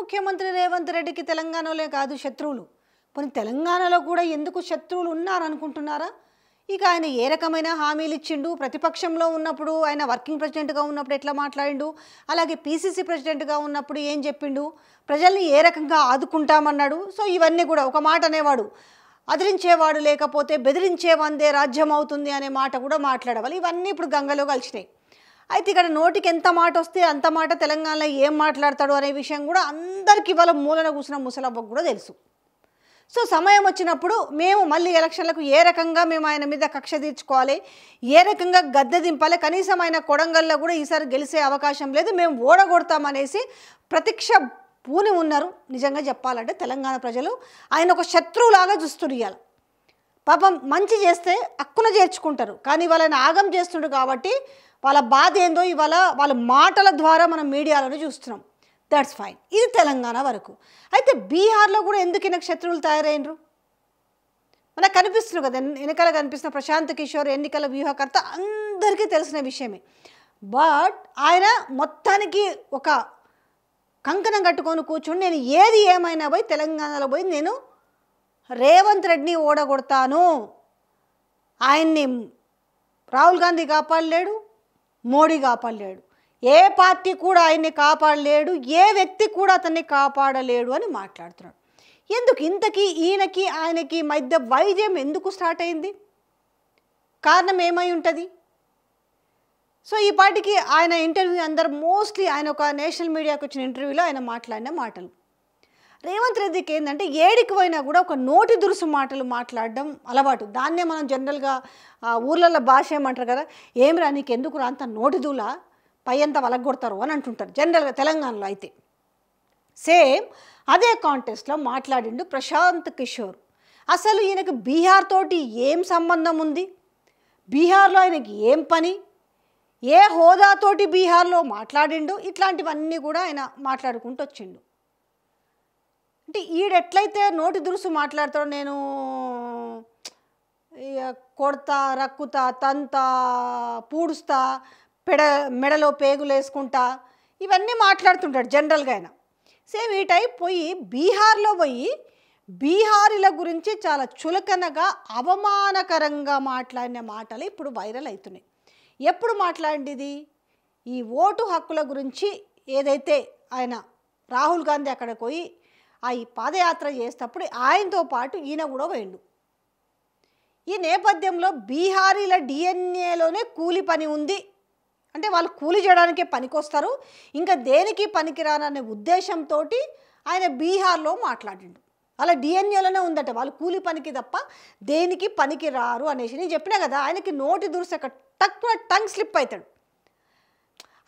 ముఖ్యమంత్రి రేవంత్ రెడ్డికి తెలంగాణలో కాదు శత్రువులు. పోనీ తెలంగాణలో కూడా ఎందుకు శత్రువులు ఉన్నారనుకుంటున్నారా? ఇక ఆయన ఏ రకమైన హామీలు ఇచ్చిండు, ప్రతిపక్షంలో ఉన్నప్పుడు ఆయన వర్కింగ్ ప్రెసిడెంట్గా ఉన్నప్పుడు ఎట్లా మాట్లాడిండు, అలాగే పీసీసీ ప్రెసిడెంట్గా ఉన్నప్పుడు ఏం చెప్పిండు, ప్రజల్ని ఏ రకంగా ఆదుకుంటామన్నాడు. సో ఇవన్నీ కూడా ఒక మాట అనేవాడు, అదిరించేవాడు లేకపోతే బెదిరించేవందే రాజ్యం అవుతుంది అనే మాట కూడా మాట్లాడవాలి. ఇవన్నీ ఇప్పుడు గంగలో కలిసినాయి. అయితే ఇక్కడ నోటికి ఎంత మాట వస్తే అంత మాట తెలంగాణలో ఏం మాట్లాడతాడు అనే విషయం కూడా అందరికీ ఇవాళ మూలన కూర్చున్న ముసలబ్బకు కూడా తెలుసు. సో సమయం వచ్చినప్పుడు మేము మళ్ళీ ఎలక్షన్లకు ఏ రకంగా మేము ఆయన మీద కక్ష తీర్చుకోవాలి, ఏ రకంగా గద్దె దింపాలి, కనీసం ఆయన కొడంగల్లో కూడా ఈసారి గెలిచే అవకాశం లేదు, మేము ఓడగొడతామనేసి ప్రతీక్ష పూని ఉన్నారు. నిజంగా చెప్పాలంటే తెలంగాణ ప్రజలు ఆయన ఒక శత్రువులాగా చూస్తున్నారు. పాపం మంచి చేస్తే అక్కున చేర్చుకుంటారు, కానీ వాళ్ళని ఆగం చేస్తుండ్రు కాబట్టి వాళ్ళ బాధ ఏందో ఇవాళ వాళ్ళ మాటల ద్వారా మనం మీడియాలో చూస్తున్నాం. That's fine. ఇది తెలంగాణ వరకు. అయితే బీహార్లో కూడా ఎందుకు ఈయనకు శత్రువులు తయారైనరు మనకు కనిపిస్తున్నారు కదా. ఎన్నికల కనిపిస్తున్న ప్రశాంత్ కిషోర్ ఎన్నికల వ్యూహకర్త అందరికీ తెలిసిన విషయమే. బట్ ఆయన మొత్తానికి ఒక కంకణం కట్టుకొని కూర్చుని నేను ఏది ఏమైనా పోయి తెలంగాణలో పోయి నేను రేవంత్ రెడ్డిని ఓడగొడతాను. ఆయన్ని రాహుల్ గాంధీ కాపాడలేడు, మోడీ కాపాడలేడు, ఏ పార్టీ కూడా ఆయన్ని కాపాడలేడు, ఏ వ్యక్తి కూడా అతన్ని కాపాడలేడు అని మాట్లాడుతున్నాడు. ఎందుకు ఇంతకీ ఈయనకి ఆయనకి మధ్య వైద్యం ఎందుకు స్టార్ట్ అయింది? కారణం ఏమై ఉంటుంది? సో ఈ పార్టీకి ఆయన ఇంటర్వ్యూ అందరు మోస్ట్లీ ఆయన ఒక నేషనల్ మీడియాకి వచ్చిన ఇంటర్వ్యూలో ఆయన మాట్లాడిన మాటలు, రేవంత్ రెడ్డికి ఏంటంటే ఏడికి పోయినా కూడా ఒక నోటి దురుసు మాటలు మాట్లాడడం అలవాటు. దాన్నే మనం జనరల్గా ఊర్లలో భాష ఏమంటారు కదా, ఏమిరా నీకు ఎందుకు రా అంత నోటి దూల పై అంతా వలగొడతారు అని అంటుంటారు జనరల్గా తెలంగాణలో. అయితే సేమ్ అదే కాంటెస్ట్లో మాట్లాడిండు ప్రశాంత్ కిషోర్. అసలు ఈయనకు బీహార్ తోటి ఏం సంబంధం ఉంది, బీహార్లో ఆయనకి ఏం పని, ఏ హోదాతోటి బీహార్లో మాట్లాడిండు, ఇట్లాంటివన్నీ కూడా ఆయన మాట్లాడుకుంటూ వచ్చిండు. అంటే ఈడెట్లయితే నోటి దురుసు మాట్లాడతాడో, నేను కొడతా, రక్కుతా, తంతా, పూడుస్తా, మెడలో పేగులు వేసుకుంటా, ఇవన్నీ మాట్లాడుతుంటాడు జనరల్గా ఆయన. సేమ్ ఈ టైప్ పోయి బీహార్లో పోయి బీహారీల గురించి చాలా చులకనగా అవమానకరంగా మాట్లాడిన మాటలు ఇప్పుడు వైరల్ అవుతున్నాయి. ఎప్పుడు మాట్లాడింది? ఈ ఓటు హక్కుల గురించి ఏదైతే ఆయన రాహుల్ గాంధీ అక్కడికి పోయి ఈ పాదయాత్ర చేసేటప్పుడు ఆయనతో పాటు ఈయన కూడా పోయిండు. ఈ నేపథ్యంలో బీహారీల డిఎన్ఏలోనే కూలి పని ఉంది, అంటే వాళ్ళు కూలి చేయడానికే పనికొస్తారు, ఇంకా దేనికి పనికిరాననే ఉద్దేశంతో ఆయన బీహార్లో మాట్లాడిండు. అలా డిఎన్ఏలోనే ఉందట వాళ్ళు కూలి పనికి తప్ప దేనికి పనికి రారు అనేసి. నేను చెప్పినా కదా, ఆయనకి నోటి దురుసక టక్కున టంగ్ స్లిప్ అవుతాడు.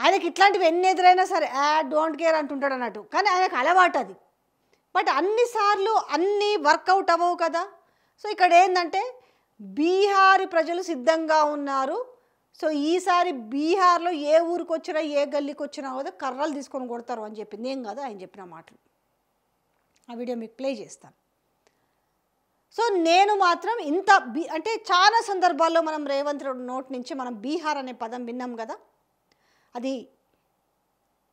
ఆయనకి ఇట్లాంటివి ఎన్ని ఎదురైనా సరే డోంట్ కేర్ అంటుంటాడు అన్నట్టు, కానీ ఆయనకు అలవాటు అది. బట్ అన్నిసార్లు అన్నీ వర్కౌట్ అవ్వవు కదా. సో ఇక్కడ ఏంటంటే బీహారీ ప్రజలు సిద్ధంగా ఉన్నారు. సో ఈసారి బీహార్లో ఏ ఊరికి వచ్చినా ఏ గల్లీకి వచ్చినా కూడా కర్రలు తీసుకొని కొడతారు అని చెప్పింది. ఏం కాదు ఆయన చెప్పిన మాటలు. ఆ వీడియో మీకు ప్లే చేస్తాను. సో నేను మాత్రం ఇంత అంటే చాలా సందర్భాల్లో మనం రేవంత్ రెడ్డి నోటి నుంచి మనం బీహార్ అనే పదం విన్నాం కదా. అది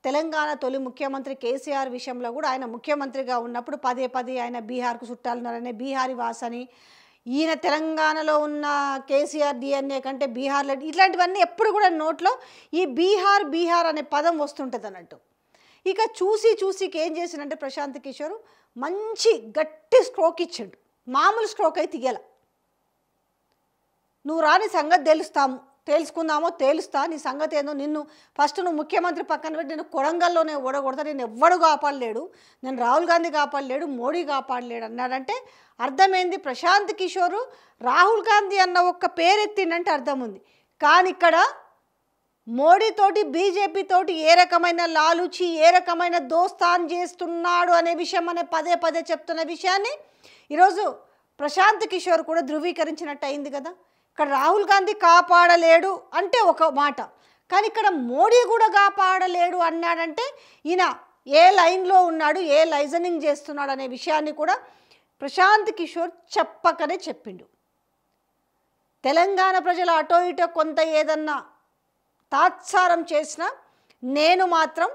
తెలంగాణ తొలి ముఖ్యమంత్రి కేసీఆర్ విషయంలో కూడా ఆయన ముఖ్యమంత్రిగా ఉన్నప్పుడు పదే పదే ఆయన బీహార్కు చుట్టాలున్నారనే బీహారీ వాసని, ఈయన తెలంగాణలో ఉన్న కేసీఆర్ డిఎన్ఏ కంటే బీహార్లో ఇట్లాంటివన్నీ ఎప్పుడు కూడా నోట్లో ఈ బీహార్ బీహార్ అనే పదం వస్తుంటుంది అన్నట్టు. ఇక చూసి ఏం చేసిందంటే ప్రశాంత్ కిషోర్ మంచి గట్టి స్ట్రోక్ ఇచ్చాడు. మామూలు స్ట్రోక్ అయితే ఇయ్యాల. నువ్వు రాని సంగతి తెలుస్తా, నీ సంగతి ఏందో, నిన్ను ఫస్ట్ నువ్వు ముఖ్యమంత్రి పక్కన పెట్టి నేను కొడంగల్లోనే ఓడగొడతా, నేను ఎవ్వడు కాపాడలేడు, నేను రాహుల్ గాంధీ కాపాడలేడు, మోడీ కాపాడలేడు అన్నాడంటే అర్థమైంది ప్రశాంత్ కిషోరు రాహుల్ గాంధీ అన్న ఒక్క పేరెత్తిండంటే అర్థం ఉంది. కానీ ఇక్కడ మోడీతోటి బీజేపీతోటి ఏ రకమైన లాలుచి ఏ రకమైన దోస్తాన్ చేస్తున్నాడు అనే విషయం పదే పదే చెప్తున్న విషయాన్ని ఈరోజు ప్రశాంత్ కిషోర్ కూడా ధృవీకరించినట్టు అయింది కదా. ఇక్కడ రాహుల్ గాంధీ కాపాడలేడు అంటే ఒక మాట, కానీ ఇక్కడ మోడీ కూడా కాపాడలేడు అన్నాడంటే ఈయన ఏ లైన్లో ఉన్నాడు, ఏ లైజనింగ్ చేస్తున్నాడు అనే విషయాన్ని కూడా ప్రశాంత్ కిషోర్ చెప్పకనే చెప్పిండు. తెలంగాణ ప్రజలు అటో ఇటో కొంత ఏదన్నా తాత్సారం చేసినా నేను మాత్రం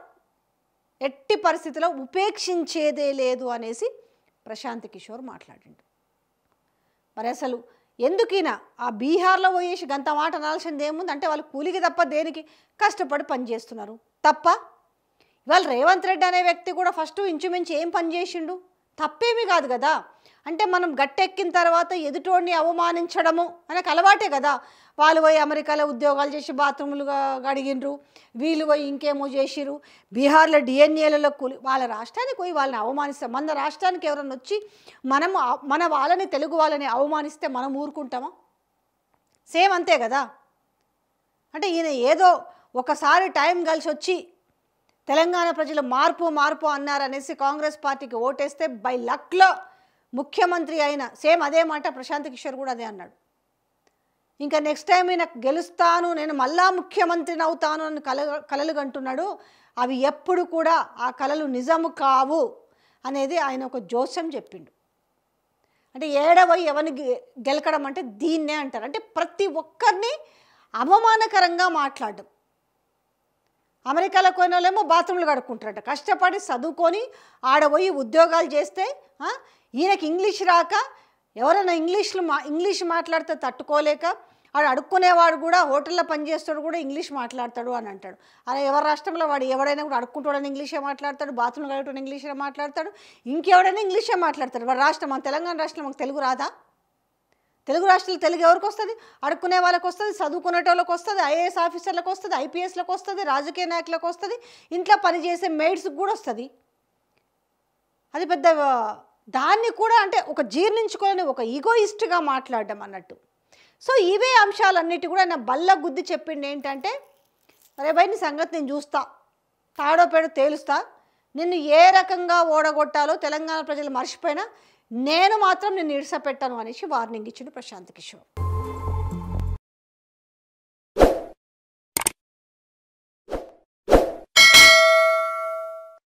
ఎట్టి పరిస్థితిలో ఉపేక్షించేదే లేదు అనేసి ప్రశాంత్ కిషోర్ మాట్లాడిండు. మరి అసలు ఎందుకైనా ఆ బీహార్లో పోయేసి గంత మాట అనాల్సింది ఏముంది? అంటే వాళ్ళు కూలికి తప్ప దేనికి కష్టపడి పనిచేస్తున్నారు తప్ప. ఇవాళ రేవంత్ రెడ్డి అనే వ్యక్తి కూడా ఫస్ట్ ఇంచుమించు ఏం పని చేసిండు? తప్పేమీ కాదు కదా. అంటే మనం గట్టెక్కిన తర్వాత ఎదుటోడిని అవమానించడము మనకు అలవాటే కదా. వాళ్ళు పోయి అమెరికాలో ఉద్యోగాలు చేసి బాత్రూములుగా అడిగినరు, వీళ్ళు పోయి ఇంకేమో చేసిరు. బీహార్లో డిఎన్ఏలలో కూలి వాళ్ళ రాష్ట్రానికి పోయి వాళ్ళని అవమానిస్తాం. మన రాష్ట్రానికి ఎవరన్నా వచ్చి మన వాళ్ళని తెలుగు వాళ్ళని అవమానిస్తే మనం ఊరుకుంటామా? సేమ్ అంతే కదా. అంటే ఈయన ఏదో ఒకసారి టైం కలిసి వచ్చి తెలంగాణ ప్రజలు మార్పు అన్నారనేసి కాంగ్రెస్ పార్టీకి ఓటేస్తే బై లక్లో ముఖ్యమంత్రి అయిన సేమ్ అదే మాట ప్రశాంత్ కిషోర్ కూడా అదే అన్నాడు. ఇంకా నెక్స్ట్ టైం నేను గెలుస్తాను, నేను మళ్ళా ముఖ్యమంత్రిని అవుతాను అని కలలు కంటున్నాడు. అవి ఎప్పుడు కూడా ఆ కలలు నిజము కావు అనేది ఆయన ఒక జోస్యం చెప్పిండు. అంటే ఏడవై ఎవరిని గెలకడం అంటే దీన్నే అంటారు. అంటే ప్రతి ఒక్కరిని అవమానకరంగా మాట్లాడడం. అమెరికాలో పోయిన వాళ్ళేమో బాత్రూమ్లు కడుక్కుంటారట, కష్టపడి చదువుకొని ఆడపోయి ఉద్యోగాలు చేస్తే ఈయనకి ఇంగ్లీష్ రాక ఎవరైనా ఇంగ్లీష్ మాట్లాడితే తట్టుకోలేక వాడు అడుక్కునేవాడు కూడా హోటల్లో పనిచేస్తాడు కూడా ఇంగ్లీష్ మాట్లాడతాడు అని అంటాడు. అలా ఎవరి రాష్ట్రంలో వాడు ఎవడైనా కూడా అడుక్కుంటాడని ఇంగ్లీషే మాట్లాడతాడు, బాత్రూమ్లు కడుగుతాడు ఇంగ్లీషే మాట్లాడతాడు, ఇంకెవడైనా ఇంగ్లీషే మాట్లాడతాడు. వాడు రాష్ట్రం మన తెలంగాణ రాష్ట్రంలో మనకు తెలుగు రాదా? తెలుగు రాష్ట్రాలు తెలుగు ఎవరికి వస్తుంది? అడుక్కునే వాళ్ళకి వస్తుంది, చదువుకునేటోళ్ళకి వస్తుంది, ఐఏఎస్ ఆఫీసర్లకు వస్తుంది, ఐపీఎస్లకు వస్తుంది, రాజకీయ నాయకులకు వస్తుంది, ఇంట్లో పనిచేసే మెయిడ్స్కి కూడా వస్తుంది. అది పెద్ద దాన్ని కూడా అంటే ఒక జీర్ణించుకొని ఒక ఈగోయిస్ట్గా మాట్లాడడం అన్నట్టు. సో ఇవే అంశాలన్నిటి కూడా నా బల్ల గుద్ది చెప్పింది ఏంటంటే, అరే భయ్ నీ సంగతి నేను చూస్తా, తాడో పేడో తేలుస్తా, నిన్ను ఏ రకంగా ఓడగొట్టాలో తెలంగాణ ప్రజలు మర్చిపోయినా నేను మాత్రం నిన్ను ఇడిసపెట్టాను అనేసి వార్నింగ్ ఇచ్చిండు ప్రశాంత్ కిషోర్.